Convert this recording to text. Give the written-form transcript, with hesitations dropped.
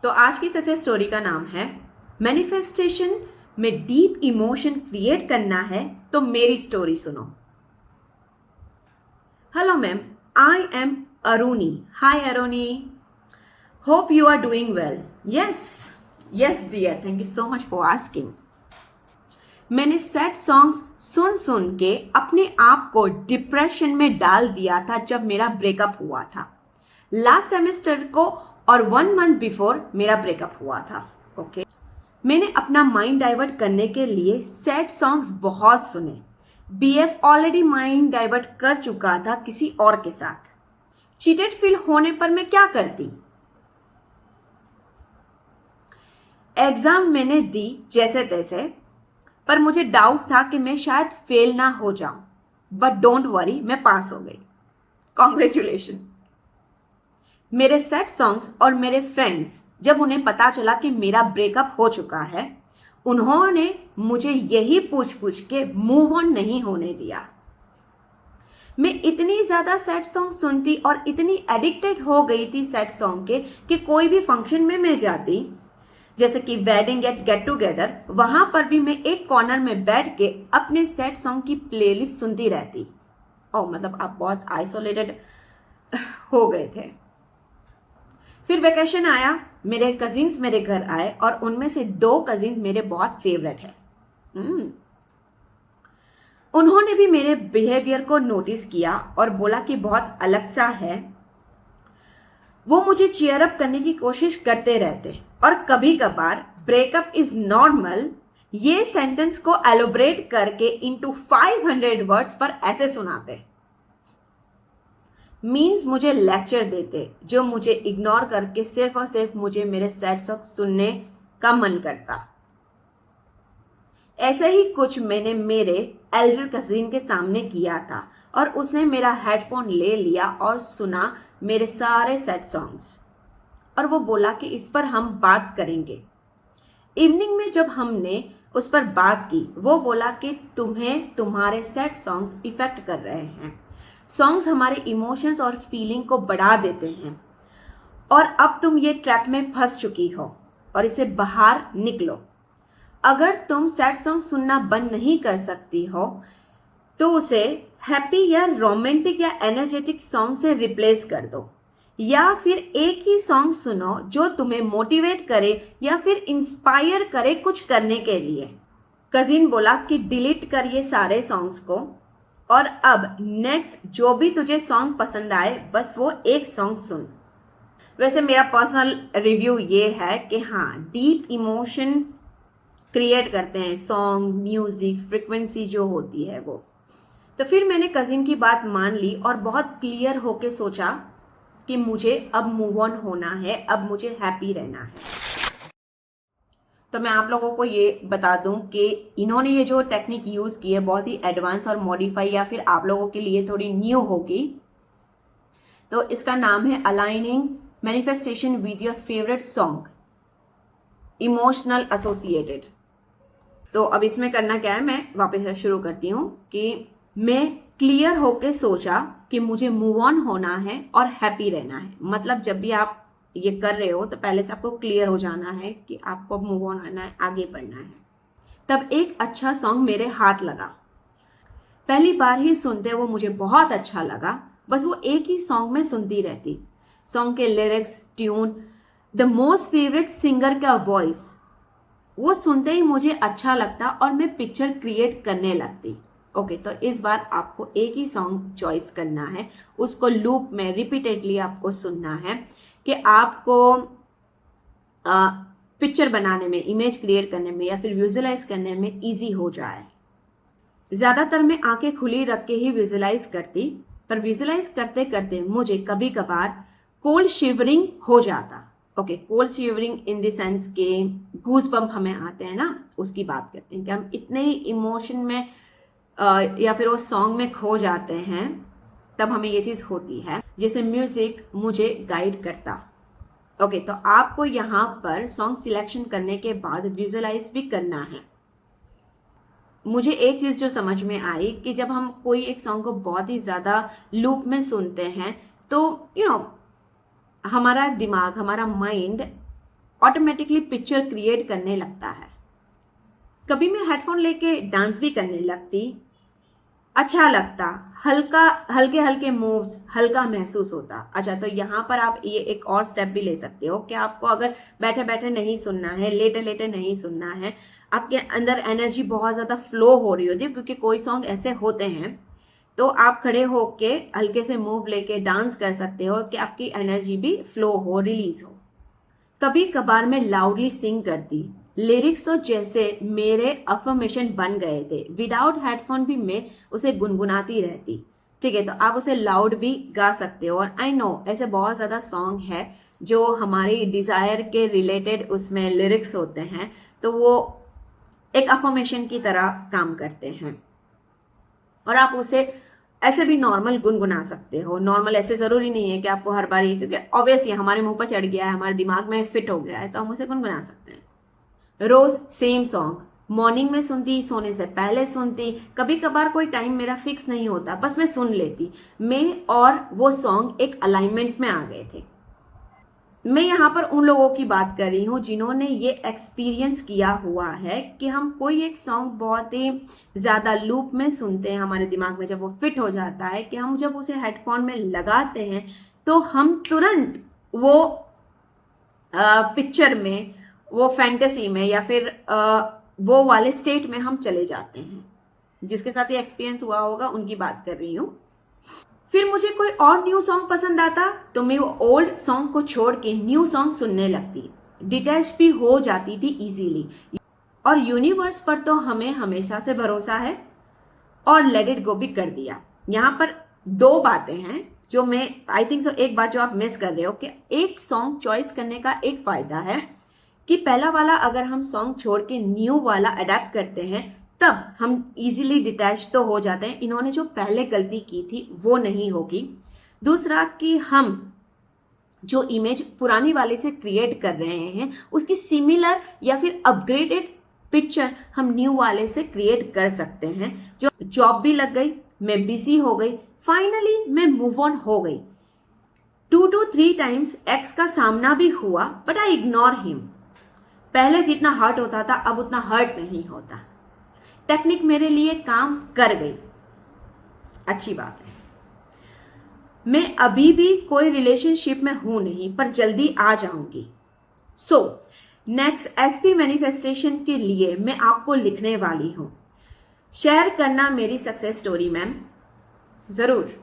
तो आज की सक्सेस स्टोरी का नाम है मैनिफेस्टेशन में डीप इमोशन क्रिएट करना है तो मेरी स्टोरी सुनो। Hello ma'am, I am Aruni. Hi Aruni, hope you are doing well. Yes dear, thank you so much for asking. मैंने सैड सॉन्ग्स सुन सुन के अपने आप को डिप्रेशन में डाल दिया था जब मेरा ब्रेकअप हुआ था लास्ट सेमेस्टर को, और 1 मंथ बिफोर मेरा ब्रेकअप हुआ था। ओके, मैंने अपना माइंड डाइवर्ट करने के लिए सैड सॉन्ग्स बहुत सुने। बीएफ ऑलरेडी माइंड डाइवर्ट कर चुका था किसी और के साथ। चीटेड फील होने पर मैं क्या करती? एग्जाम मैंने दी जैसे तैसे, पर मुझे डाउट था कि मैं शायद फेल ना हो जाऊं, बट डोंट वरी, मैं पास हो गई। कॉन्ग्रेचुलेशन। मेरे सैड सॉन्ग्स और मेरे फ्रेंड्स, जब उन्हें पता चला कि मेरा ब्रेकअप हो चुका है, उन्होंने मुझे यही पूछ पूछ के मूव ऑन नहीं होने दिया। मैं इतनी ज्यादा सैड सॉन्ग सुनती और इतनी एडिक्टेड हो गई थी सैड सॉन्ग के कि कोई भी फंक्शन में मैं जाती, जैसे कि वेडिंग या गेट टुगेदर, वहां पर भी मैं एक कॉर्नर में बैठ के अपने सैड सॉन्ग की प्लेलिस्ट सुनती रहती। मतलब आप बहुत आइसोलेटेड हो गए थे। फिर वेकेशन आया, मेरे कजिन्स मेरे घर आए और उनमें से 2 कजिन मेरे बहुत फेवरेट है। उन्होंने भी मेरे बिहेवियर को नोटिस किया और बोला कि बहुत अलग सा है। वो मुझे चीयर अप करने की कोशिश करते रहते और कभी कभार ब्रेकअप इज नॉर्मल ये सेंटेंस को एलोबरेट करके इनटू 500 वर्ड्स पर ऐसे सुनाते। मीन्स मुझे लेक्चर देते जो मुझे इग्नोर करके सिर्फ और सिर्फ मुझे मेरे सैड सॉन्ग सुनने का मन करता। ऐसे ही कुछ मैंने मेरे एल्डर कजिन के सामने किया था और उसने मेरा हेडफोन ले लिया और सुना मेरे सारे सैड सॉन्ग्स, और वो बोला कि इस पर हम बात करेंगे। इवनिंग में जब हमने उस पर बात की, वो बोला कि तुम्हें तुम्हारे सैड सॉन्ग्स इफेक्ट कर रहे हैं। सॉन्ग्स हमारे इमोशंस और फीलिंग को बढ़ा देते हैं और अब तुम ये ट्रैप में फंस चुकी हो और इसे बाहर निकलो। अगर तुम सैड सॉन्ग सुनना बंद नहीं कर सकती हो तो उसे हैप्पी या रोमांटिक या एनर्जेटिक सॉन्ग से रिप्लेस कर दो, या फिर एक ही सॉन्ग सुनो जो तुम्हें मोटिवेट करे या फिर इंस्पायर करे कुछ करने के लिए। कजिन बोला कि डिलीट कर ये सारे सॉन्ग्स को और अब नेक्स्ट जो भी तुझे सॉन्ग पसंद आए बस वो एक सॉन्ग सुन। वैसे मेरा पर्सनल रिव्यू ये है कि हाँ, डीप इमोशंस क्रिएट करते हैं सॉन्ग, म्यूजिक, फ्रिक्वेंसी जो होती है वो। तो फिर मैंने कजिन की बात मान ली और बहुत क्लियर होके सोचा कि मुझे अब मूव ऑन होना है, अब मुझे हैप्पी रहना है। तो मैं आप लोगों को ये बता दूं कि इन्होंने ये जो टेक्निक यूज की है बहुत ही एडवांस और मॉडिफाई या फिर आप लोगों के लिए थोड़ी न्यू होगी। तो इसका नाम है aligning manifestation with your favourite song, emotional associated. तो अब इसमें करना क्या है, मैं वापस से शुरू करती हूँ कि मैं क्लियर होके सोचा कि मुझे मूव ऑन होना है और हैप्पी रहना है। मतलब जब भी आप ये कर रहे हो तो पहले से आपको क्लियर हो जाना है कि आपको मूव ऑन करना है, आगे बढ़ना है। तब एक अच्छा सॉन्ग मेरे हाथ लगा। पहली बार ही सुनते वो मुझे बहुत अच्छा लगा, बस वो एक ही सॉन्ग में सुनती रहती। सॉन्ग के lyrics, tune, the most favourite singer का वॉइस, वो सुनते ही मुझे अच्छा लगता और मैं पिक्चर क्रिएट करने लगती। ओके, तो इस बार आपको एक ही सॉन्ग चॉइस करना है, उसको लूप में रिपीटेडली आपको सुनना है कि आपको पिक्चर बनाने में, इमेज क्रिएट करने में या फिर विजुअलाइज करने में इजी हो जाए। ज्यादातर मैं आंखें खुली रख के ही विजुअलाइज करती, पर विजुअलाइज करते करते मुझे कभी कभार कोल्ड शिवरिंग हो जाता। Okay, cold shivering in the sense के गूज बम्प हमें आते हैं ना, उसकी बात करते हैं कि हम इतने ही इमोशन में या फिर वो सॉन्ग में खो जाते हैं, तब हमें ये चीज होती है, जैसे म्यूजिक मुझे गाइड करता। ओके, तो आपको यहाँ पर सॉन्ग सिलेक्शन करने के बाद विजुअलाइज भी करना है। मुझे एक चीज जो समझ में आई कि जब हम कोई एक सॉन्ग को बहुत ही ज्यादा लूप में सुनते हैं तो हमारा दिमाग, हमारा माइंड ऑटोमेटिकली पिक्चर क्रिएट करने लगता है। कभी मैं हेडफोन लेके डांस भी करने लगती, अच्छा लगता, हल्के हल्के मूव्स, हल्का महसूस होता। अच्छा, तो यहाँ पर आप ये एक और स्टेप भी ले सकते हो कि आपको अगर बैठे बैठे नहीं सुनना है, लेटे लेटे नहीं सुनना है, आपके अंदर एनर्जी बहुत ज़्यादा फ्लो हो रही होती है, क्योंकि कोई सॉन्ग ऐसे होते हैं, तो आप खड़े होके हल्के से मूव लेके डांस कर सकते हो कि आपकी एनर्जी भी फ्लो हो, रिलीज हो। कभी कभार मैं लाउडली सिंग करती, लिरिक्स तो जैसे मेरे अफर्मेशन बन गए थे। विदाउट हेडफोन भी मैं उसे गुनगुनाती रहती। ठीक है, तो आप उसे लाउड भी गा सकते हो। और आई नो ऐसे बहुत ज़्यादा सॉन्ग है जो हमारी डिज़ायर के रिलेटेड उसमें लिरिक्स होते हैं, तो वो एक अफर्मेशन की तरह काम करते हैं और आप उसे ऐसे भी नॉर्मल गुनगुना सकते हो। नॉर्मल ऐसे जरूरी नहीं है कि आपको हर बार, क्योंकि ऑब्वियसली हमारे मुंह पर चढ़ गया है, हमारे दिमाग में फिट हो गया है, तो हम उसे गुनगुना सकते हैं। रोज सेम सॉन्ग, मॉर्निंग में सुनती, सोने से पहले सुनती, कभी कभार कोई टाइम मेरा फिक्स नहीं होता, बस मैं सुन लेती। मैं और वो सॉन्ग एक अलाइनमेंट में आ गए थे। मैं यहाँ पर उन लोगों की बात कर रही हूँ जिन्होंने ये एक्सपीरियंस किया हुआ है कि हम कोई एक सॉन्ग बहुत ही ज़्यादा लूप में सुनते हैं, हमारे दिमाग में जब वो फिट हो जाता है कि हम जब उसे हेडफोन में लगाते हैं तो हम तुरंत वो पिक्चर में, वो फैंटेसी में, या फिर वो वाले स्टेट में हम चले जाते हैं। जिसके साथ ये एक्सपीरियंस हुआ होगा उनकी बात कर रही हूँ। फिर मुझे कोई और न्यू सॉन्ग पसंद आता तो मैं वो ओल्ड सॉन्ग को छोड़ के न्यू सॉन्ग सुनने लगती, डिटैच भी हो जाती थी इजीली। और यूनिवर्स पर तो हमें हमेशा से भरोसा है और लेट इट गो भी कर दिया। यहाँ पर दो बातें हैं जो मैं आई थिंक सो, एक बात जो आप मिस कर रहे हो कि एक सॉन्ग चॉइस करने का एक फायदा है कि पहला वाला अगर हम सॉन्ग छोड़ के न्यू वाला अडेप्ट करते हैं तब हम इजीली डिटैच तो हो जाते हैं। इन्होंने जो पहले गलती की थी वो नहीं होगी। दूसरा कि हम जो इमेज पुरानी वाले से क्रिएट कर रहे हैं उसकी सिमिलर या फिर अपग्रेडेड पिक्चर हम न्यू वाले से क्रिएट कर सकते हैं। जो जॉब भी लग गई, मैं बिजी हो गई, फाइनली मैं मूव ऑन हो गई। 2 to 3 टाइम्स एक्स का सामना भी हुआ बट आई इग्नोर हिम। पहले जितना हर्ट होता था अब उतना हर्ट नहीं होता। टेक्निक मेरे लिए काम कर गई, अच्छी बात है। मैं अभी भी कोई रिलेशनशिप में हूं नहीं पर जल्दी आ जाऊंगी। सो नेक्स्ट एसपी मैनिफेस्टेशन के लिए मैं आपको लिखने वाली हूं। शेयर करना मेरी सक्सेस स्टोरी मैम, जरूर।